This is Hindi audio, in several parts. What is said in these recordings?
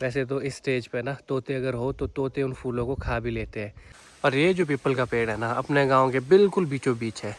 वैसे तो इस स्टेज पे ना तोते अगर हो तो तोते उन फूलों को खा भी लेते हैं। और ये जो पीपल का पेड़ है ना अपने गांव के बिल्कुल बीचों बीच है।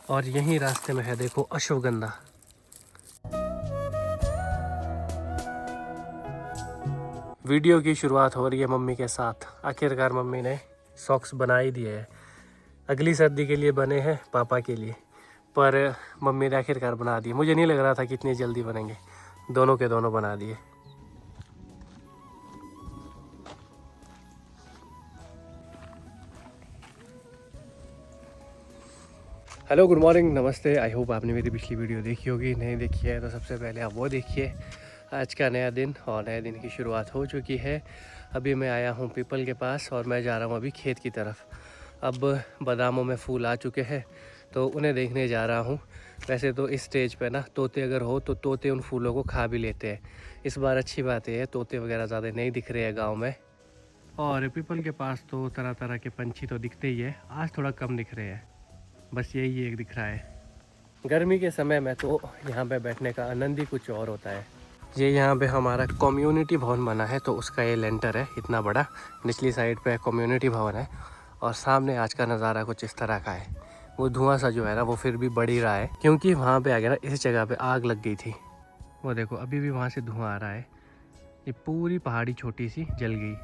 और यहीं रास्ते में है देखो अश्वगंधा। वीडियो की शुरुआत हो रही है मम्मी के साथ। आखिरकार मम्मी ने सॉक्स बना ही दिए हैं। अगली सर्दी के लिए बने हैं पापा के लिए, पर मम्मी ने आखिरकार बना दिए। मुझे नहीं लग रहा था कि इतनी जल्दी बनेंगे, दोनों के दोनों बना दिए। हेलो, गुड मॉर्निंग, नमस्ते। आई होप आपने मेरी पिछली वीडियो देखी होगी। नहीं देखी है तो सबसे पहले आप वो देखिए। आज का नया दिन और नए दिन की शुरुआत हो चुकी है। अभी मैं आया हूँ पीपल के पास और मैं जा रहा हूँ अभी खेत की तरफ। अब बादामों में फूल आ चुके हैं तो उन्हें देखने जा रहा हूँ। वैसे तो इस स्टेज पे ना तोते अगर हो तो तोते उन फूलों को खा भी लेते हैं। इस बार अच्छी बात है, तोते वगैरह ज़्यादा नहीं दिख रहे हैं गाँव में। और पीपल के पास तो तरह तरह के पंछी तो दिखते ही है, आज थोड़ा कम दिख रहे हैं, बस यही एक दिख रहा है। गर्मी के समय में तो यहाँ पे बैठने का आनंद ही कुछ और होता है। ये यहाँ पे हमारा कम्युनिटी भवन बना है तो उसका ये लेंटर है इतना बड़ा। निचली साइड पे कम्युनिटी भवन है और सामने आज का नज़ारा कुछ इस तरह का है। वो धुआं सा जो है ना वो फिर भी बढ़ ही रहा है, क्योंकि वहाँ पे आगे ना इस जगह पे आग लग गई थी। वो देखो अभी भी वहाँ से धुआं आ रहा है। ये पूरी पहाड़ी छोटी सी जल गई।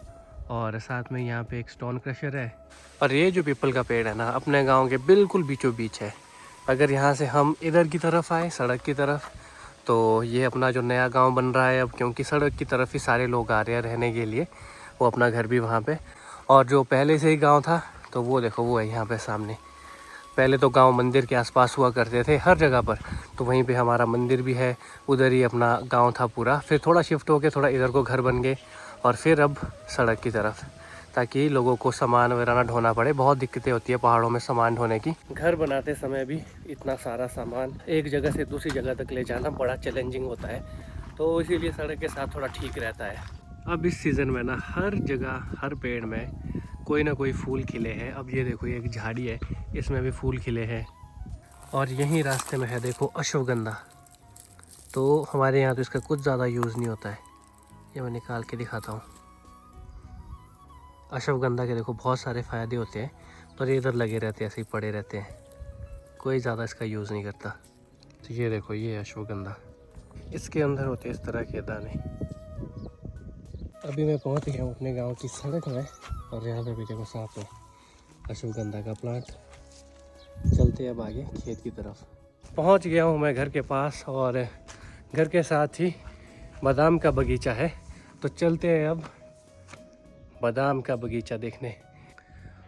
और साथ में यहाँ पे एक स्टोन क्रशर है। और ये जो पीपल का पेड़ है ना अपने गांव के बिल्कुल बीचों बीच है। अगर यहाँ से हम इधर की तरफ आए सड़क की तरफ तो ये अपना जो नया गांव बन रहा है अब, क्योंकि सड़क की तरफ ही सारे लोग आ रहे हैं रहने के लिए। वो अपना घर भी वहाँ पे। और जो पहले से ही गाँव था तो वो देखो वो है यहाँ पे सामने। पहले तो गांव मंदिर के आसपास हुआ करते थे हर जगह पर, तो वहीं पे हमारा मंदिर भी है, उधर ही अपना गांव था पूरा। फिर थोड़ा शिफ्ट होके थोड़ा इधर को घर बन गए और फिर अब सड़क की तरफ, ताकि लोगों को सामान वगैरह ना ढोना पड़े। बहुत दिक्कतें होती है पहाड़ों में सामान ढोने की। घर बनाते समय भी इतना सारा सामान एक जगह से दूसरी जगह तक ले जाना बड़ा चैलेंजिंग होता है, तो इसीलिए सड़क के साथ थोड़ा ठीक रहता है। अब इस सीज़न में ना हर जगह हर पेड़ में कोई ना कोई फूल खिले हैं। अब ये देखो ये एक झाड़ी है, इसमें भी फूल खिले हैं। और यहीं रास्ते में है देखो अश्वगंधा। तो हमारे यहाँ तो इसका कुछ ज़्यादा यूज़ नहीं होता है। ये मैं निकाल के दिखाता हूँ। अश्वगंधा के देखो बहुत सारे फ़ायदे होते हैं, पर ये इधर लगे रहते हैं, ऐसे ही पड़े रहते हैं, कोई ज़्यादा इसका यूज़ नहीं करता। तो ये देखो ये अश्वगंधा, इसके अंदर होते हैं इस तरह के दाने। अभी मैं पहुँच गया हूँ अपने गाँव की सड़क में और यहाँ पे भी देखो साफ है अश्वगंधा का प्लांट। चलते हैं अब आगे खेत की तरफ। पहुँच गया हूँ मैं घर के पास और घर के साथ ही बादाम का बगीचा है, तो चलते हैं अब बादाम का बगीचा देखने।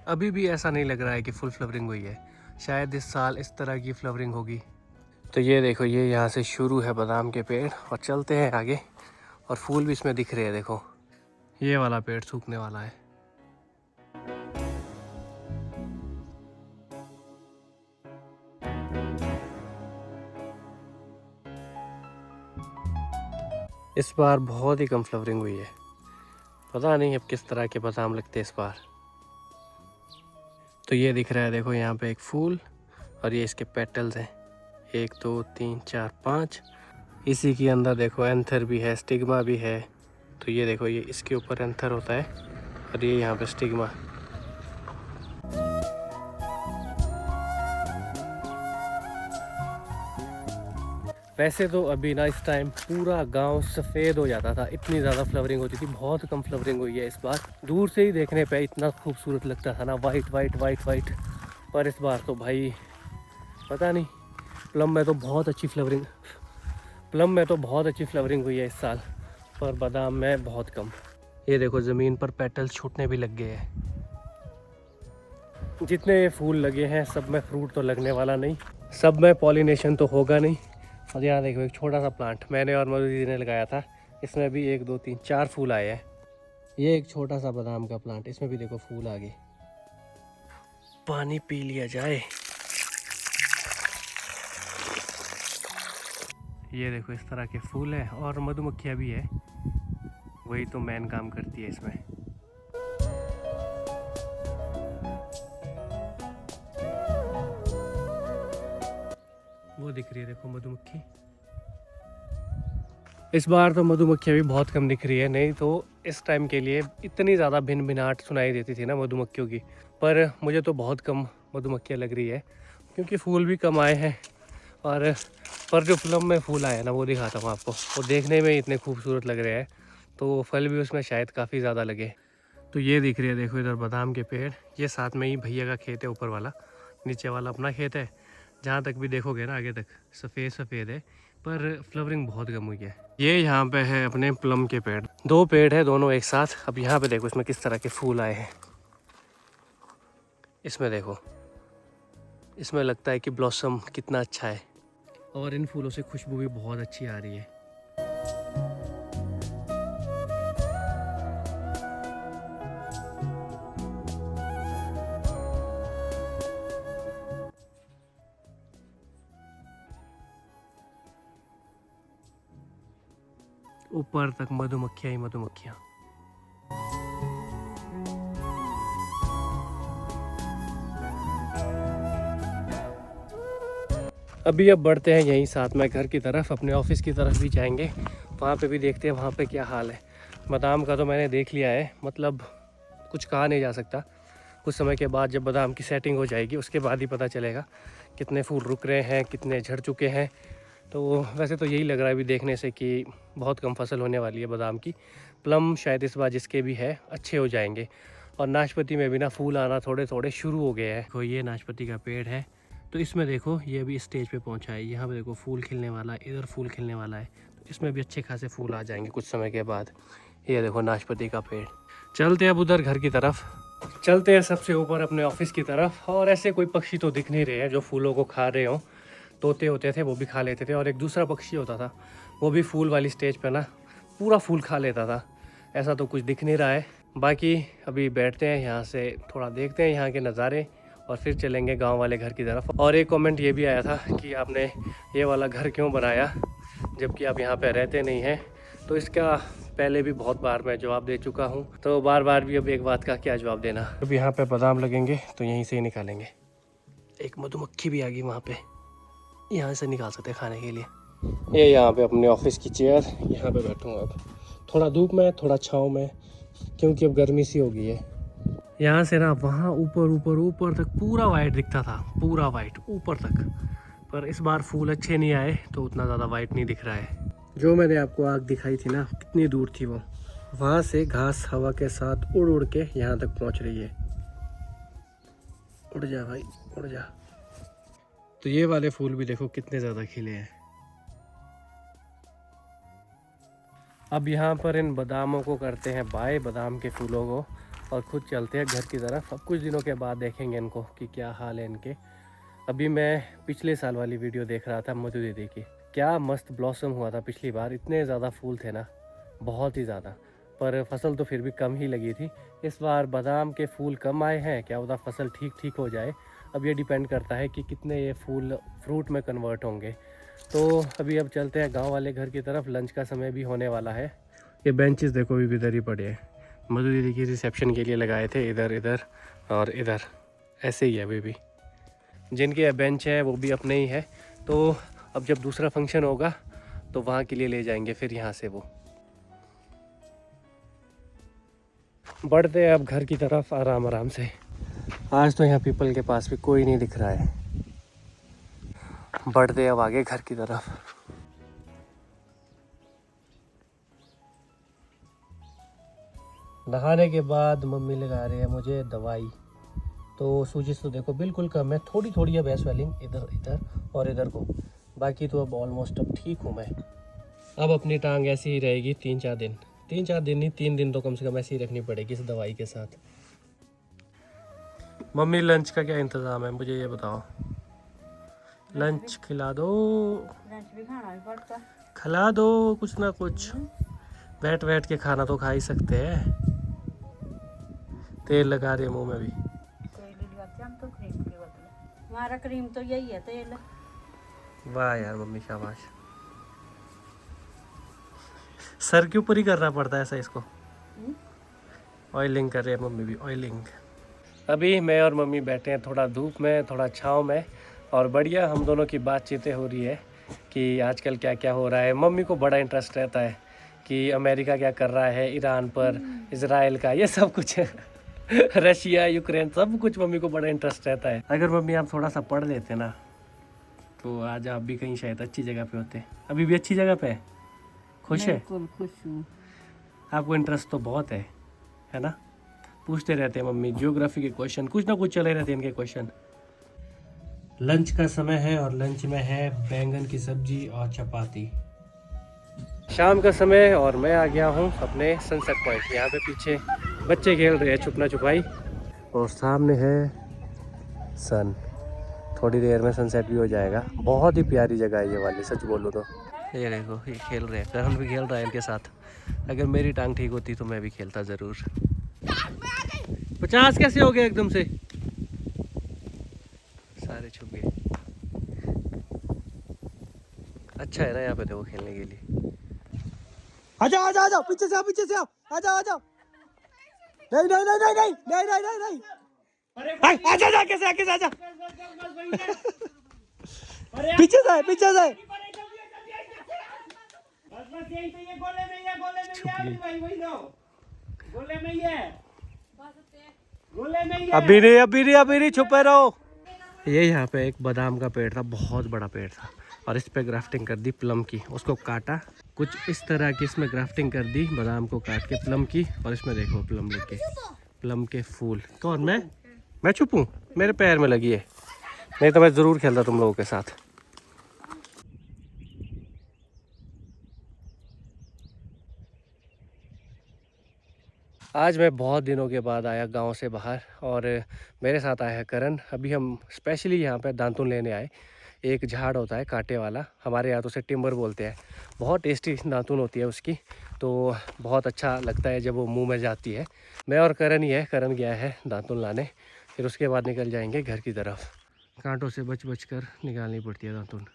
अभी भी ऐसा नहीं लग रहा है कि फुल फ्लावरिंग हुई है, शायद इस साल इस तरह की फ्लावरिंग होगी। तो ये देखो ये यहाँ से शुरू है बादाम के पेड़ और चलते हैं आगे। और फूल भी इसमें दिख रहे हैं, देखो ये वाला पेड़ सूखने वाला है। इस बार बहुत ही कम फ्लावरिंग हुई है, पता नहीं अब किस तरह के बादाम लगते हैं इस बार। तो ये दिख रहा है देखो यहाँ पे एक फूल और ये इसके पेटल्स हैं, 1 2 3 4 5। इसी के अंदर देखो एंथर भी है, स्टिग्मा भी है। तो ये देखो ये इसके ऊपर एंथर होता है और ये यहाँ पे स्टिग्मा। वैसे तो अभी ना इस टाइम पूरा गांव सफ़ेद हो जाता था, इतनी ज़्यादा फ्लावरिंग होती थी। बहुत कम फ्लावरिंग हुई है इस बार। दूर से ही देखने पे इतना खूबसूरत लगता था ना, वाइट वाइट वाइट वाइट। पर इस बार तो भाई पता नहीं, प्लम में तो बहुत अच्छी फ्लावरिंग हुई है इस साल, पर बादाम में बहुत कम। ये देखो ज़मीन पर पेटल्स छूटने भी लग गए हैं। जितने ये फूल लगे हैं सब में फ्रूट तो लगने वाला नहीं, सब में पॉलिनेशन तो होगा नहीं। और यहाँ देखो एक छोटा सा प्लांट मैंने और मधु दीदी ने लगाया था, इसमें भी 1 2 3 4 फूल आए हैं। ये एक छोटा सा बादाम का प्लांट, इसमें भी देखो फूल आ गए। पानी पी लिया जाए। ये देखो इस तरह के फूल है और मधुमक्खियाँ भी है, वही तो मेन काम करती है इसमें। वो दिख रही है देखो मधुमक्खी। इस बार तो मधुमक्खियाँ भी बहुत कम दिख रही है, नहीं तो इस टाइम के लिए इतनी ज़्यादा भिन भिनाहट सुनाई देती थी ना मधुमक्खियों की, पर मुझे तो बहुत कम मधुमक्खियाँ लग रही है क्योंकि फूल भी कम आए हैं। और पर जो प्लम में फूल आए हैं ना वो दिखाता हूँ आपको, वो देखने में इतने खूबसूरत लग रहे हैं, तो फल भी उसमें शायद काफ़ी ज़्यादा लगे। तो ये दिख रही है, देखो इधर बादाम के पेड़, ये साथ में ही भैया का खेत है, ऊपर वाला, नीचे वाला अपना खेत है। जहाँ तक भी देखोगे ना आगे तक सफ़ेद सफ़ेद है, पर फ्लावरिंग बहुत कम हुई है। ये यहाँ पे है अपने प्लम के पेड़, 2 पेड़ है दोनों एक साथ। अब यहाँ पे देखो इसमें किस तरह के फूल आए हैं। इसमें देखो, इसमें लगता है कि ब्लॉसम कितना अच्छा है, और इन फूलों से खुशबू भी बहुत अच्छी आ रही है। ऊपर तक मधुमक्खियाँ ही मधुमक्खियाँ। अभी अब बढ़ते हैं यहीं साथ में घर की तरफ, अपने ऑफिस की तरफ भी जाएंगे, वहाँ पे भी देखते हैं वहाँ पे क्या हाल है। बादाम का तो मैंने देख लिया है, मतलब कुछ कहा नहीं जा सकता। कुछ समय के बाद जब बादाम की सेटिंग हो जाएगी उसके बाद ही पता चलेगा कितने फूल रुक रहे हैं, कितने झड़ चुके हैं। तो वैसे तो यही लग रहा है अभी देखने से कि बहुत कम फसल होने वाली है बादाम की। प्लम शायद इस बार जिसके भी है अच्छे हो जाएंगे। और नाशपाती में भी ना फूल आना थोड़े थोड़े शुरू हो गए हैं। तो ये नाशपाती का पेड़ है, तो इसमें देखो ये अभी स्टेज पे पहुंचा है। यहाँ पे देखो फूल खिलने वाला है, इधर फूल खिलने वाला है, तो इसमें भी अच्छे खासे फूल आ जाएंगे कुछ समय के बाद। ये देखो नाशपाती का पेड़। चलते हैं अब उधर घर की तरफ, चलते हैं सबसे ऊपर अपने ऑफिस की तरफ। और ऐसे कोई पक्षी तो दिख नहीं रहे हैं जो फूलों को खा रहे हों। तोते होते थे वो भी खा लेते थे, और एक दूसरा पक्षी होता था वो भी फूल वाली स्टेज पे ना पूरा फूल खा लेता था। ऐसा तो कुछ दिख नहीं रहा है। बाकी अभी बैठते हैं यहाँ से, थोड़ा देखते हैं यहाँ के नज़ारे, और फिर चलेंगे गांव वाले घर की तरफ। और एक कमेंट ये भी आया था कि आपने ये वाला घर क्यों बनाया जबकि आप यहाँ पे रहते नहीं हैं। तो इसका पहले भी बहुत बार मैं जवाब दे चुका हूँ, तो बार बार भी अब एक बात का क्या जवाब देना। अब यहाँ पे बादाम लगेंगे तो यहीं से ही निकालेंगे। एक मधुमक्खी भी आ गई वहाँ पे, यहाँ से निकाल सकते हैं खाने के लिए। ये यहाँ पे अपने ऑफिस की चेयर, यहाँ पे बैठूँगा अब, थोड़ा धूप में थोड़ा छाँव में, क्योंकि अब गर्मी सी हो गई है। यहाँ से ना वहाँ ऊपर ऊपर ऊपर तक पूरा वाइट दिखता था, पूरा वाइट ऊपर तक, पर इस बार फूल अच्छे नहीं आए तो उतना ज़्यादा वाइट नहीं दिख रहा है। जो मैंने आपको आग दिखाई थी ना, कितनी दूर थी वो, वहाँ से घास हवा के साथ उड़ उड़ के यहाँ तक पहुँच रही है। उड़ जा भाई उड़ जा। तो ये वाले फूल भी देखो कितने ज़्यादा खिले हैं। अब यहाँ पर इन बादामों को करते हैं बाय, बादाम के फूलों को, और खुद चलते हैं घर की तरफ। अब कुछ दिनों के बाद देखेंगे इनको कि क्या हाल है इनके। अभी मैं पिछले साल वाली वीडियो देख रहा था मधु दीदी की, क्या मस्त ब्लॉसम हुआ था पिछली बार, इतने ज़्यादा फूल थे ना, बहुत ही ज़्यादा, पर फसल तो फिर भी कम ही लगी थी। इस बार बादाम के फूल कम आए हैं, क्या होता फसल ठीक हो जाए। अब ये डिपेंड करता है कि कितने ये फूल फ्रूट में कन्वर्ट होंगे। तो अभी अब चलते हैं गांव वाले घर की तरफ, लंच का समय भी होने वाला है। ये बेंचेस देखो अभी इधर ही पड़े हैं, मधु दीदी की रिसेप्शन के लिए लगाए थे, इधर इधर और इधर, ऐसे ही है अभी भी। जिनके बेंच है वो भी अपने ही है, तो अब जब दूसरा फंक्शन होगा तो वहाँ के लिए ले जाएंगे फिर यहाँ से वो। बढ़ते हैं अब घर की तरफ आराम आराम से। आज तो यहाँ पीपल के पास भी कोई नहीं दिख रहा है। बढ़ते अब आगे घर की तरफ। नहाने के बाद मम्मी लगा रहे हैं मुझे दवाई, तो सूजी तो देखो बिल्कुल कम है, थोड़ी थोड़ी अब है स्वेलिंग इधर इधर और इधर को, बाकी तो अब ऑलमोस्ट अब ठीक हूँ मैं। अब अपनी टांग ऐसी ही रहेगी 3-4 दिन, 3-4 दिन नहीं 3 दिन तो कम से कम ऐसी ही रखनी पड़ेगी इस दवाई के साथ। मम्मी लंच का क्या इंतज़ाम है मुझे ये बताओ। लंच खिला दो, लंच भी खाना भी पड़ता, खिला दो कुछ ना कुछ, बैठ बैठ के खाना तो खा ही सकते हैं। तेल लगा रहे मुंह में भी, तेल लगाते हम तो क्रीम के बदले, हमारा क्रीम तो यही है तेल। वाह यार मम्मी शाबाश। सर के ऊपर ही करना पड़ता है ऐसा इसको। ऑयलिंग कर रहे हैं मम्मी भी, ऑयलिंग। अभी मैं और मम्मी बैठे हैं थोड़ा धूप में थोड़ा छाँव में, और बढ़िया हम दोनों की बातचीतें हो रही है कि आजकल क्या क्या हो रहा है। मम्मी को बड़ा इंटरेस्ट रहता है कि अमेरिका क्या कर रहा है ईरान पर, इजराइल का, ये सब कुछ है। रशिया, यूक्रेन, सब कुछ मम्मी को बड़ा इंटरेस्ट रहता है। अगर मम्मी आप थोड़ा सा पढ़ लेते ना तो आज आप भी कहीं शायद अच्छी जगह पे होते। अभी भी अच्छी जगह पे है, खुश है? बिल्कुल खुश हूँ। आपको इंटरेस्ट तो बहुत है ना? पूछते रहते हैं मम्मी ज्योग्राफी के क्वेश्चन, कुछ ना कुछ चले रहते हैं इनके क्वेश्चन। लंच का समय है और लंच में है बैंगन की सब्जी और चपाती। शाम का समय और मैं आ गया हूँ अपने सनसेट पॉइंट। यहाँ पे पीछे बच्चे खेल रहे हैं छुपना छुपाई और सामने है सन। थोड़ी देर में सनसेट भी हो जाएगा। बहुत ही प्यारी जगह है ये वाली, सच बोलूँ तो। ये देखो ये खेल रहे हैं, करण भी खेल रहा है इनके साथ। अगर मेरी टांग ठीक होती तो मैं भी खेलता ज़रूर। 50 कैसे हो गए एकदम से? सारे छुप गए। अच्छा है ना यहाँ पे देखो खेलने के लिए। आजा आजा आजा, पीछे से आओ, पीछे से आओ, आजा आजा। नहीं नहीं नहीं नहीं नहीं नहीं नहीं नहीं नहीं, आजा आजा, कैसे कैसे आजा। पीछे से पीछे से। अभी नहीं छुपे रहो। ये यहाँ पे एक बादाम का पेड़ था, बहुत बड़ा पेड़ था और इस पे ग्राफ्टिंग कर दी प्लम की। उसको काटा, कुछ इस तरह की इसमें ग्राफ्टिंग कर दी बादाम को काट के प्लम की, और इसमें देखो प्लम लगे, प्लम के फूल। कौन? मैं छुपूं? मेरे पैर में लगी है, नहीं तो मैं ज़रूर खेलता तुम लोगों के साथ। आज मैं बहुत दिनों के बाद आया गांव से बाहर और मेरे साथ आया है करण। अभी हम स्पेशली यहाँ पे दांतुन लेने आए। एक झाड़ होता है कांटे वाला, हमारे यहाँ तो उसे टिम्बर बोलते हैं। बहुत टेस्टी दांतुन होती है उसकी, तो बहुत अच्छा लगता है जब वो मुंह में जाती है। मैं और करण ही है, करण गया है दांतुन लाने, फिर उसके बाद निकल जाएंगे घर की तरफ। कांटों से बच बच कर निकालनी पड़ती है दांतुन।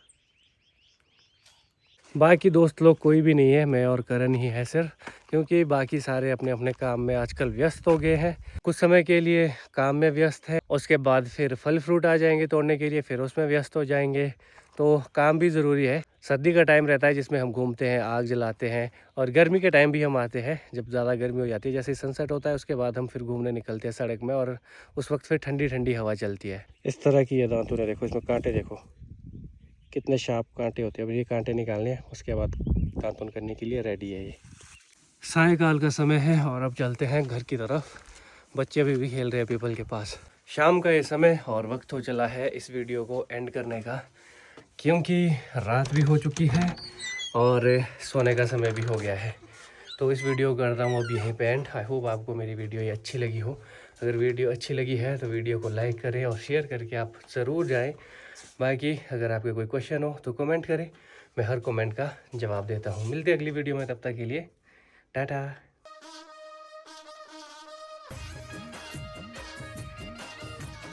बाकी दोस्त लोग कोई भी नहीं है, मैं और करण ही है सिर्फ, क्योंकि बाकी सारे अपने अपने काम में आजकल व्यस्त हो गए हैं। कुछ समय के लिए काम में व्यस्त है, उसके बाद फिर फल फ्रूट आ जाएंगे तोड़ने के लिए, फिर उसमें व्यस्त हो जाएंगे। तो काम भी ज़रूरी है। सर्दी का टाइम रहता है जिसमें हम घूमते हैं, आग जलाते हैं, और गर्मी के टाइम भी हम आते हैं जब ज़्यादा गर्मी हो जाती है। जैसे सनसेट होता है उसके बाद हम फिर घूमने निकलते हैं सड़क में, और उस वक्त फिर ठंडी ठंडी हवा चलती है। इस तरह की ये दांतुन है, देखो इसमें कांटे देखो कितने शार्प कांटे होते हैं। अब ये कांटे निकालने हैं, उसके बाद दांतुन करने के लिए रेडी है ये। सायकाल का समय है और अब चलते हैं घर की तरफ। बच्चे अभी भी खेल रहे हैं पीपल के पास। शाम का ये समय और वक्त हो चला है इस वीडियो को एंड करने का, क्योंकि रात भी हो चुकी है और सोने का समय भी हो गया है। तो इस वीडियो को करता हूँ अब यहीं पे एंड। आई होप आपको मेरी वीडियो ये अच्छी लगी हो। अगर वीडियो अच्छी लगी है तो वीडियो को लाइक करें और शेयर करके आप ज़रूर जाएं। बाकी अगर आपके कोई क्वेश्चन हो तो कमेंट करें, मैं हर कमेंट का जवाब देता हूँ। मिलते हैं अगली वीडियो में, तब तक के लिए टाटा।